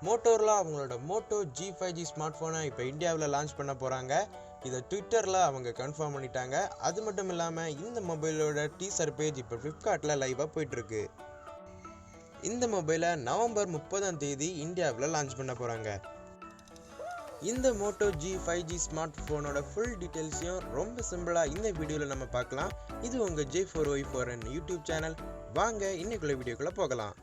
மோட்டோவில் அவங்களோட Moto G5G smart ஃபோனை இப்போ இந்தியாவில் லான்ச் பண்ண போகிறாங்க. இதை ட்விட்டரில் அவங்க கன்ஃபார்ம் பண்ணிட்டாங்க. அது மட்டும் இல்லாமல் இந்த மொபைலோட டீசர் பேஜ் இப்போ ஃப்ளிப்கார்ட்டில் லைவாக போயிட்டுருக்கு. இந்த மொபைலை நவம்பர் 30 இந்தியாவில் லான்ச் பண்ண போகிறாங்க. இந்த மோட்டோ G5G ஸ்மார்ட் ஃபோனோட ஃபுல் டீட்டெயில்ஸையும் ரொம்ப சிம்பிளாக இந்த வீடியோவில் நம்ம பார்க்கலாம். இது உங்கள் J4Y4N யூடியூப் சேனல். வாங்க இன்னைக்குள்ள வீடியோக்குள்ளே போகலாம்.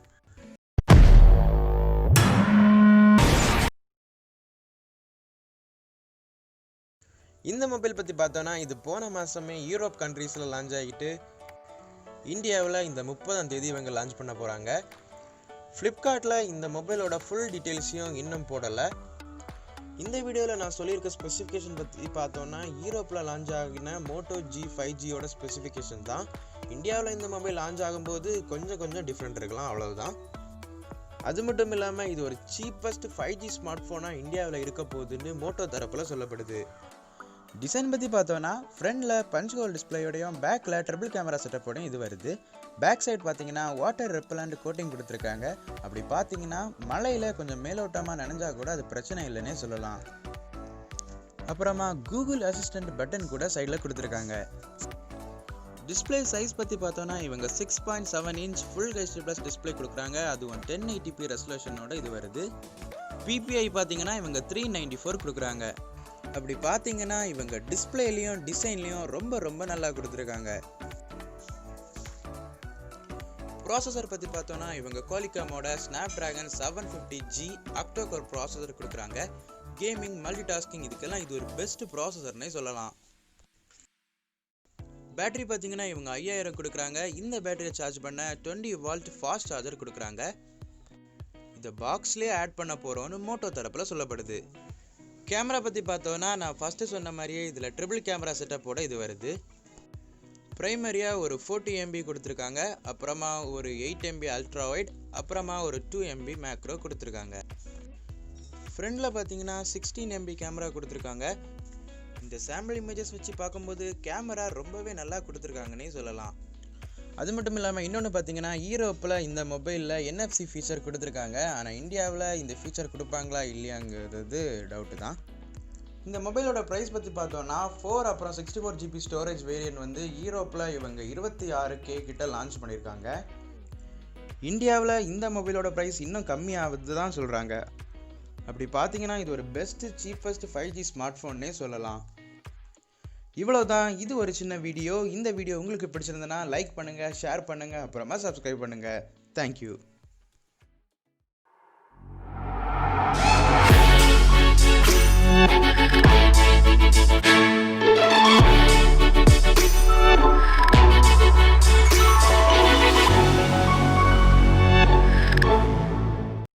இந்த மொபைல் பற்றி பார்த்தோன்னா இது போன மாதமே யூரோப் கண்ட்ரீஸில் லான்ச் ஆகிட்டு இந்தியாவில் இந்த 30 இவங்க லான்ச் பண்ண போகிறாங்க. ஃப்ளிப்கார்ட்டில் இந்த மொபைலோட ஃபுல் டீட்டெயில்ஸையும் இன்னும் போடலை. இந்த வீடியோவில் நான் சொல்லியிருக்க ஸ்பெசிஃபிகேஷன் பற்றி பார்த்தோன்னா யூரோப்பில் லான்ச் ஆகின மோட்டோ G5Gயோட ஸ்பெசிஃபிகேஷன் தான். இந்தியாவில் இந்த மொபைல் லான்ச் ஆகும்போது கொஞ்சம் டிஃப்ரெண்ட் இருக்கலாம், அவ்வளவுதான். அது மட்டும் இல்லாமல் இது ஒரு சீப்பஸ்ட் 5G ஸ்மார்ட் ஃபோனாக இந்தியாவில் இருக்க போகுதுன்னு மோட்டோ தரப்பில் சொல்லப்படுது. டிசைன் பற்றி பார்த்தோன்னா ஃப்ரண்டில் பஞ்ச் ஹோல் டிஸ்பிளேயோடையும் பேக்கில் ட்ரிபிள் கேமரா செட்டப்போடையும் இது வருது. பேக் சைட் பார்த்தீங்கன்னா வாட்டர் ரெப்பலண்ட் கோட்டிங் கொடுத்துருக்காங்க. அப்படி பார்த்தீங்கன்னா மழையில் கொஞ்சம் மேலோட்டமாக நனைஞ்சா கூட அது பிரச்சனை இல்லைன்னே சொல்லலாம். அப்புறமா கூகுள் அசிஸ்டன்ட் பட்டன் கூட சைடில் கொடுத்துருக்காங்க. டிஸ்பிளே சைஸ் பற்றி பார்த்தோன்னா இவங்க 6.7 inch full HD plus display கொடுக்குறாங்க. அதுவும் 1080p ரெசல்யூஷனோட இது வருது. PPI பார்த்தீங்கன்னா இவங்க 394 கொடுக்குறாங்க. அப்படி பார்த்தீங்கன்னா இவங்க டிஸ்பிளேலையும் டிசைன்லையும் ரொம்ப நல்லா கொடுத்துருக்காங்க. ப்ராசஸர் பற்றி பார்த்தோன்னா இவங்க கோலிகாமோட ஸ்னாப்டிராகன் 750G ஆக்டோகோர் ப்ராசஸர் கொடுக்குறாங்க. கேமிங், மல்டிடாஸ்கிங் இதுக்கெல்லாம் இது ஒரு பெஸ்ட் ப்ராசஸர்னே சொல்லலாம். பேட்டரி பார்த்தீங்கன்னா இவங்க 5000 கொடுக்குறாங்க. இந்த பேட்டரியை சார்ஜ் பண்ண 20 வால்ட் ஃபாஸ்ட் சார்ஜர் கொடுக்குறாங்க. இதை பாக்ஸ்லேயே ஆட் பண்ண போகிறோன்னு மோட்டோ தரப்பில் சொல்லப்படுது. கேமரா பற்றி பார்த்தோன்னா நான் ஃபஸ்ட்டு சொன்ன மாதிரியே இதில் ட்ரிபிள் கேமரா செட்டப்போட இது வருது. ப்ரைமரியாக ஒரு 40 MB கொடுத்துருக்காங்க. அப்புறமா ஒரு 8 MB அல்ட்ரா வைட், அப்புறமா ஒரு 2 MB மேக்ரோ கொடுத்துருக்காங்க. ஃப்ரண்டில் பார்த்தீங்கன்னா 16 MB கேமரா கொடுத்துருக்காங்க. இந்த சாம்பிள் இமேஜஸ் வச்சு பார்க்கும்போது கேமரா ரொம்பவே நல்லா கொடுத்துருக்காங்கன்னே சொல்லலாம். அது மட்டும் இல்லாமல் இன்னொன்று பார்த்தீங்கன்னா யூரோப்பில் இந்த மொபைலில் NFC ஃபீச்சர் கொடுத்துருக்காங்க. ஆனால் இந்தியாவில் இந்த ஃபீச்சர் கொடுப்பாங்களா இல்லையாங்கிறது டவுட்டு தான். இந்த மொபைலோட ப்ரைஸ் பற்றி பார்த்தோன்னா 4 அப்புறம் 64GB ஸ்டோரேஜ் வேரியன்ட் வந்து யூரோப்பில் இவங்க 26K கிட்ட லான்ச் பண்ணியிருக்காங்க. இந்தியாவில் இந்த மொபைலோட ப்ரைஸ் இன்னும் கம்மியாகுது தான் சொல்கிறாங்க. அப்படி பார்த்தீங்கன்னா இது ஒரு பெஸ்ட்டு சீப்பஸ்ட் 5G ஸ்மார்ட் ஃபோன்னே சொல்லலாம். இவ்வளவுதான். இது ஒரு சின்ன வீடியோ. இந்த வீடியோ உங்களுக்கு பிடிச்சிருந்தனா லைக் பண்ணுங்கள், ஷேர் பண்ணுங்கள், அப்புறமா சப்ஸ்கிரைப் பண்ணுங்கள். தேங்க்யூ.